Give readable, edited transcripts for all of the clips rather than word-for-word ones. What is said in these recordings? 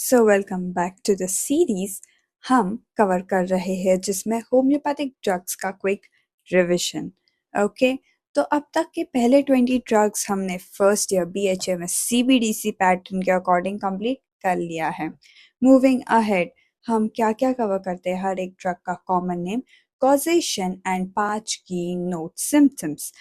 So welcome back to the series. हम cover कर रहे हैं जिसमें होम्योपैथिक ड्रग्स का क्विक रिविजन। ओके, तो अब तक के पहले 20 ड्रग्स हमने first year BHMS CBDC pattern के अकॉर्डिंग कंप्लीट कर लिया है। मूविंग अहेड, हम क्या क्या कवर करते हैं? हर एक ड्रग का कॉमन नेम, कॉजेशन एंड 5 की नोट सिम्टम्स।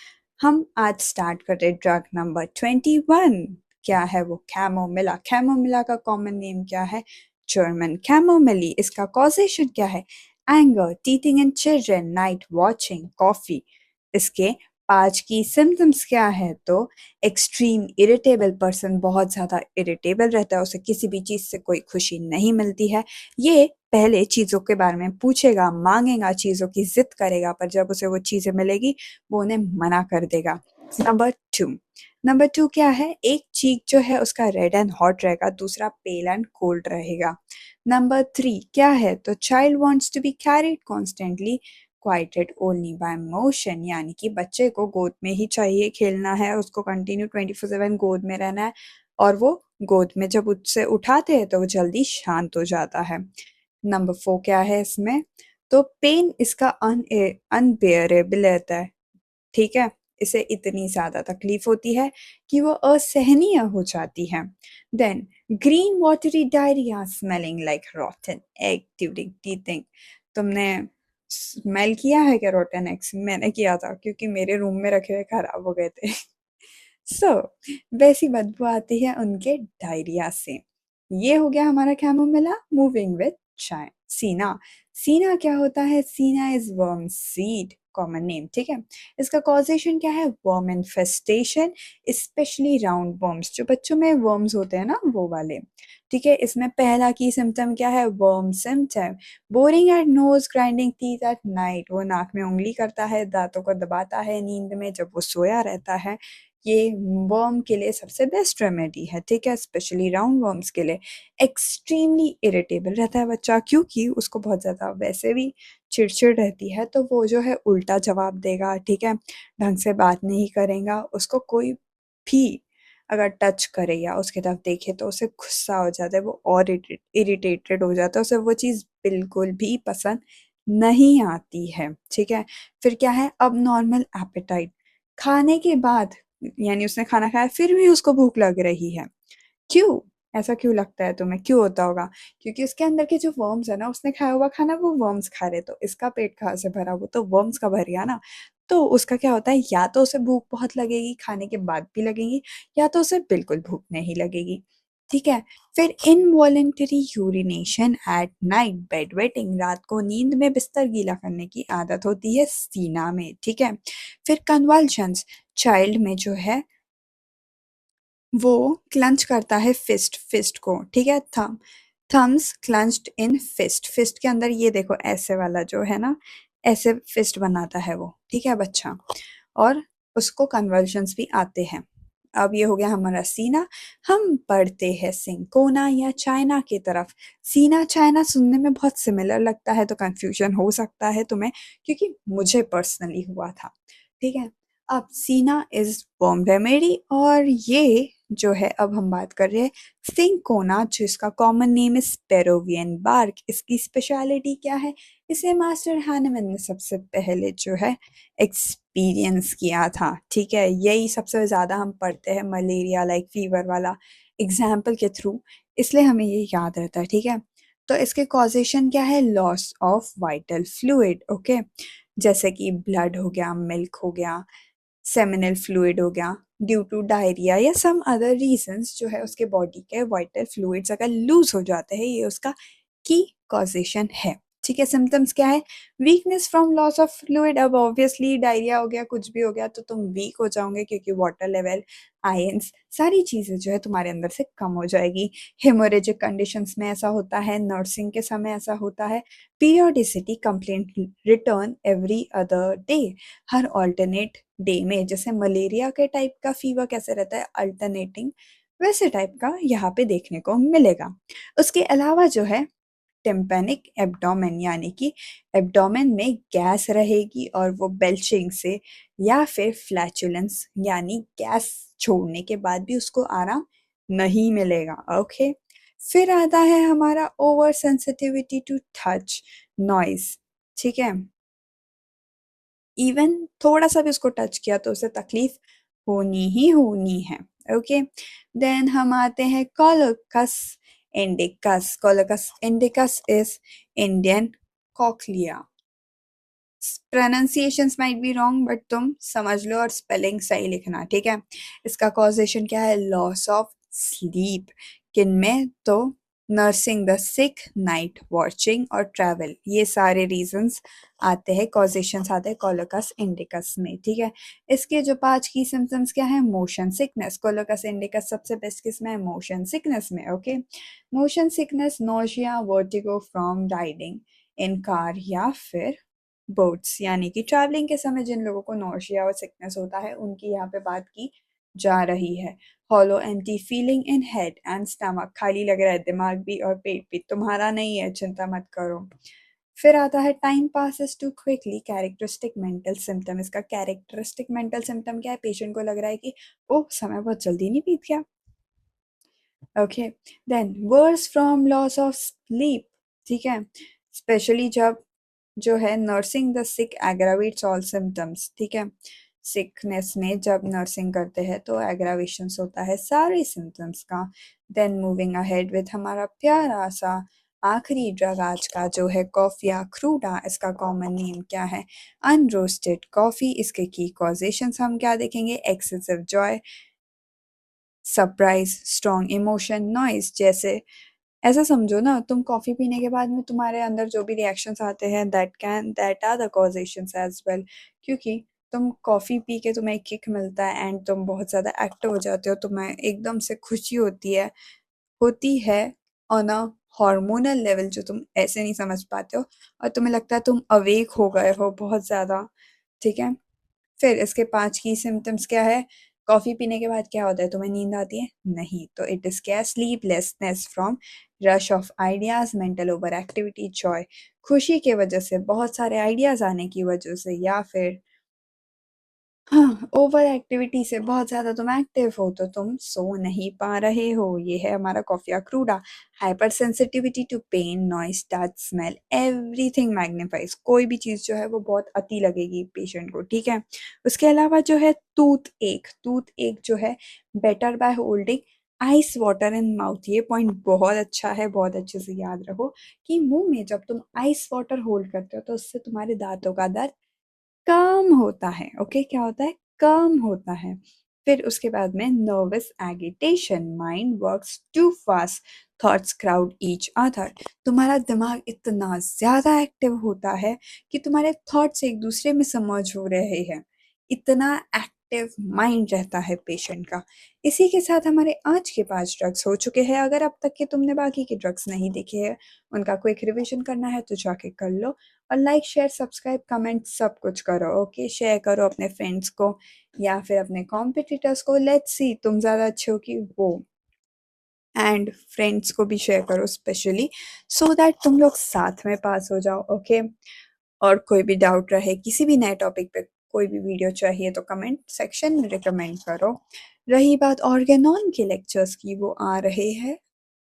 हम आज स्टार्ट करते हैं ड्रग नंबर 21। क्या है वो? कैमोमिला। कैमोमिला का कॉमन नेम क्या है? जर्मन कैमोमिली। इसका कॉजेशन क्या है? Anger, teething in children, night watching, coffee. इसके 5 की सिम्टम्स क्या है? तो एक्सट्रीम इरिटेबल पर्सन, बहुत ज्यादा इरिटेबल रहता है, उसे किसी भी चीज से कोई खुशी नहीं मिलती है। ये पहले चीजों के बारे में पूछेगा, मांगेगा, चीजों की जिद करेगा, पर जब उसे वो चीजें मिलेगी वो उन्हें मना कर देगा। नंबर 2। नंबर 2 क्या है? एक चीक जो है उसका रेड एंड हॉट रहेगा, दूसरा पेल एंड कोल्ड रहेगा। नंबर 3 क्या है? तो child wants to be carried constantly, quieted only by motion, यानी कि बच्चे को गोद में ही चाहिए, खेलना है, उसको कंटिन्यू 24/7 गोद में रहना है, और वो गोद में जब उससे उठाते हैं तो वो जल्दी शांत हो जाता है। नंबर 4 क्या है इसमें? तो पेन इसका अनबेयरेबल रहता है, ठीक है, इसे इतनी ज्यादा तकलीफ होती है कि वो असहनीय हो जाती है। Then green watery diarrhoea smelling like rotten egg during teething. तुमने स्मेल किया है क्या रॉटन एग्स? मैंने किया था क्योंकि मेरे रूम में रखे हुए खराब हो गए थे। सो वैसी बदबू आती है उनके डायरिया से। ये हो गया हमारा कैमोमिला। मूविंग विद चाय, सीना। सीना क्या होता है? सीना is worm seed, common name, ठीक है। इसका कॉजेशन क्या है? Worm infestation, specially round worms, जो बच्चों में वर्म्स होते हैं ना, वो वाले, ठीक है। इसमें पहला की सिम्टम क्या है? Worm symptom, boring at nose, grinding teeth at night. वो नाक में उंगली करता है, दांतों को दबाता है नींद में जब वो सोया रहता है। ये वर्म के लिए सबसे बेस्ट रेमेडी है, ठीक है, स्पेशली राउंड वर्म्स के लिए। एक्सट्रीमली इरिटेबल रहता है बच्चा, क्योंकि उसको बहुत ज़्यादा वैसे भी चिड़चिड़ रहती है, तो वो जो है उल्टा जवाब देगा, ठीक है, ढंग से बात नहीं करेगा। उसको कोई भी अगर टच करे या उसकी तरफ देखे तो उसे गुस्सा हो जाता है, वो और इरिटेटेड हो जाता है, उसे वो चीज़ बिल्कुल भी पसंद नहीं आती है, ठीक है। फिर क्या है? अब नॉर्मल एपेटाइट, खाने के बाद, यानी उसने खाना खाया फिर भी उसको भूख लग रही है। क्यों? ऐसा क्यों लगता है तुम्हें? क्यों होता होगा? क्योंकि उसके अंदर के जो वर्म्स है ना, उसने खाया हुआ खाना वो वर्म्स खा रहे, तो इसका पेट कहाँ से भरा? वो तो वर्म्स का भर गया ना। तो उसका क्या होता है? या तो उसे भूख बहुत लगेगी, खाने के बाद भी लगेगी, या तो उसे बिल्कुल भूख नहीं लगेगी, ठीक है। फिर involuntary urination at night, bed wetting, रात को नींद में बिस्तर गीला करने की आदत होती है सीना में, ठीक है। फिर कन्वल्शंस, चाइल्ड में जो है वो क्लंच करता है फिस्ट, फिस्ट को, ठीक है, थम्स क्लंच्ड इन फिस्ट, फिस्ट के अंदर ये देखो ऐसे वाला जो है ना, ऐसे फिस्ट बनाता है वो, ठीक है बच्चा, और उसको कन्वल्शंस भी आते हैं। अब ये हो गया हमारा सीना। हम पढ़ते हैं सिंकोना या चाइना की तरफ। सीना चाइना सुनने में बहुत सिमिलर लगता है, तो कंफ्यूजन हो सकता है तुम्हें, क्योंकि मुझे पर्सनली हुआ था, ठीक है। अब सीना इज वर्म रेमेडी, और ये जो है, अब हम बात कर रहे हैं सिंकोना, जिसका कॉमन नेम है पेरोवियन बार्क। इसकी स्पेशलिटी क्या है? इसे मास्टर हैनेमन ने सबसे पहले जो है एक्सपीरियंस किया था, ठीक है। यही सबसे ज़्यादा हम पढ़ते हैं मलेरिया लाइक फीवर वाला एग्जाम्पल के थ्रू, इसलिए हमें ये याद रहता है, ठीक है। तो इसके कॉजेशन क्या है? Loss of vital fluid, okay, जैसे कि ब्लड हो गया, मिल्क हो गया, सेमिनल फ्लूइड हो गया, ड्यू टू डायरिया या सम अदर रीजंस, जो है उसके बॉडी के वाइटल फ्लूइड्स अगर लूज हो जाते हैं, ये उसका की कॉजेशन है, ठीक है। सिम्टम्स क्या है? Weakness from loss of fluid. अब ऑब्वियसली डायरिया हो गया, कुछ भी हो गया, तो तुम वीक हो जाओगे, क्योंकि वाटर लेवल, आयंस, सारी चीजें जो है तुम्हारे अंदर से कम हो जाएगी। हेमोरेजिक कंडीशंस में ऐसा होता है, नर्सिंग के समय ऐसा होता है। Periodicity, complaint return every other day, हर ऑल्टरनेट डे में, जैसे मलेरिया के टाइप का फीवर कैसे रहता है, अल्टरनेटिंग, वैसे टाइप का यहाँ पे देखने को मिलेगा। उसके अलावा जो है टिम्पेनिक एब्डोमेन, यानी कि एब्डोमेन में गैस रहेगी, और वो बेल्चिंग से या फिर फ्लैचुलेंस, यानी गैस छोड़ने के बाद भी उसको आराम नहीं मिलेगा, ओके। फिर आता है हमारा over sensitivity to touch, noise, ठीक है? इवन थोड़ा-सा भी उसको टच किया तो उसे तकलीफ होनी ही होनी है, ओके? देन हम आते हैं cocculus indicus. Cocculus indicus is Indian cockle. Pronunciations might be wrong but तुम समझ लो और स्पेलिंग सही लिखना, ठीक है? इसका कॉजेशन क्या है? Loss of sleep. किन में? तो nursing the sick, night watching और ट्रैवल, ये सारे रीजंस आते हैं, कॉजेशंस आते हैं कोलोकस इंडिकस में, ठीक है? इसके जो 5 की सिम्टम्स क्या है? Motion sickness. कोलोकस इंडिकस सबसे बेस्ट किस में है? मोशन सिकनेस में, okay? Motion sickness, nausea, vertigo from riding in car या फिर बोट्स, यानी कि ट्रैवलिंग के समय जिन लोगों को नोशिया और सिकनेस होता है उनकी यहाँ पे बात की जा रही है। Hollow empty feeling in head and stomach, खाली लग रहा है दिमाग भी और पेट भी, तुम्हारा नहीं है, चिंता मत करो। फिर आता है time passes too quickly, characteristic mental symptom. इसका कैरेक्टरिस्टिक मेंटल सिम्टम क्या है? पेशेंट को लग रहा है कि ओह समय बहुत जल्दी नहीं बीत गया, okay? Then worse from loss of sleep, ठीक है? स्पेशली जब जो है nursing the sick aggravates all symptoms, ठीक है? सिकनेस में जब नर्सिंग करते हैं तो एग्रावेशंस होता है सारे सिम्टम्स का। देन मूविंग अहेड विथ हमारा प्यारा सा आखिरी ड्रग आज का जो है कॉफिया क्रूडा। इसका कॉमन नेम क्या है? Unroasted coffee. इसके की कॉजेशंस हम क्या देखेंगे? Excessive Joy, surprise, strong emotion, noise. जैसे ऐसा समझो ना, तुम कॉफ़ी पीने के बाद में तुम्हारे अंदर जो भी रिएक्शंस आते हैं that are the causations as well, क्योंकि तुम कॉफ़ी पी के तुम्हें एक किक मिलता है एंड तुम बहुत ज़्यादा एक्टिव हो जाते हो, तुम्हें एकदम से खुशी होती है ऑन अ हार्मोनल लेवल जो तुम ऐसे नहीं समझ पाते हो, और तुम्हें लगता है तुम अवेक हो गए हो बहुत ज़्यादा, ठीक है? फिर इसके 5 की सिम्पटम्स क्या है? कॉफ़ी पीने के बाद क्या होता है? तुम्हें नींद आती है? नहीं, तो इट इज़ क्या? Sleeplessness from rush of ideas, mental over activity, Joy, खुशी के वजह से, बहुत सारे आइडियाज़ आने की वजह से, या फिर हाँ, ओवर एक्टिविटी से, बहुत ज़्यादा तुम एक्टिव हो तो तुम सो नहीं पा रहे हो, ये है हमारा कॉफिया क्रूडा। Hyper sensitivity to pain, noise, touch, smell, everything magnifies, कोई भी चीज़ जो है वो बहुत अति लगेगी पेशेंट को, ठीक है? उसके अलावा जो है टूथ एक जो है better by holding ice water in mouth. ये पॉइंट बहुत अच्छा है, बहुत अच्छे से याद रखो कि मुंह में जब तुम आइस वाटर होल्ड करते हो तो उससे तुम्हारे दांतों का दर्द कम होता है, ओके? क्या होता है? कम होता है। फिर उसके बाद में nervous agitation, mind works too fast, thoughts crowd each other. तुम्हारा दिमाग इतना ज़्यादा एक्टिव होता है कि तुम्हारे थॉट्स एक दूसरे में समर्ज हो रहे हैं, इतना एक्टिव माइंड रहता है पेशेंट का। इसी के साथ हमारे आज के 5 ड्रग्स हो चुके हैं। अगर अब तक के तुमने बाकी के ड्रग्स नहीं देखे हैं, उनका क्विक रिवीजन करना है तो जाके कर लो। और लाइक, शेयर, सब्सक्राइब, कमेंट सब कुछ करो, ओके? शेयर करो अपने फ्रेंड्स को या फिर अपने कॉम्पिटिटर्स को, लेट्स सी तुम ज़्यादा अच्छे हो कि वो, एंड फ्रेंड्स को भी शेयर करो स्पेशली, सो दैट तुम लोग साथ में पास हो जाओ, ओके? और कोई भी डाउट रहे किसी भी नए टॉपिक पे, कोई भी वीडियो चाहिए तो कमेंट सेक्शन में रिकमेंड करो। रही बात ऑर्गेनॉन के लेक्चर्स की, वो आ रहे हैं,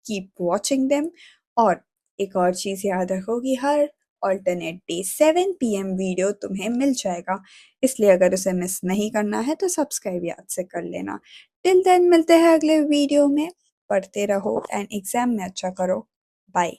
कीप वॉचिंग देम। और एक और चीज़ याद रखो कि हर ऑल्टरनेट डे 7 PM वीडियो तुम्हें मिल जाएगा, इसलिए अगर उसे मिस नहीं करना है तो सब्सक्राइब याद से कर लेना। टिल देन मिलते हैं अगले वीडियो में। पढ़ते रहो एंड एग्जाम में अच्छा करो। बाय।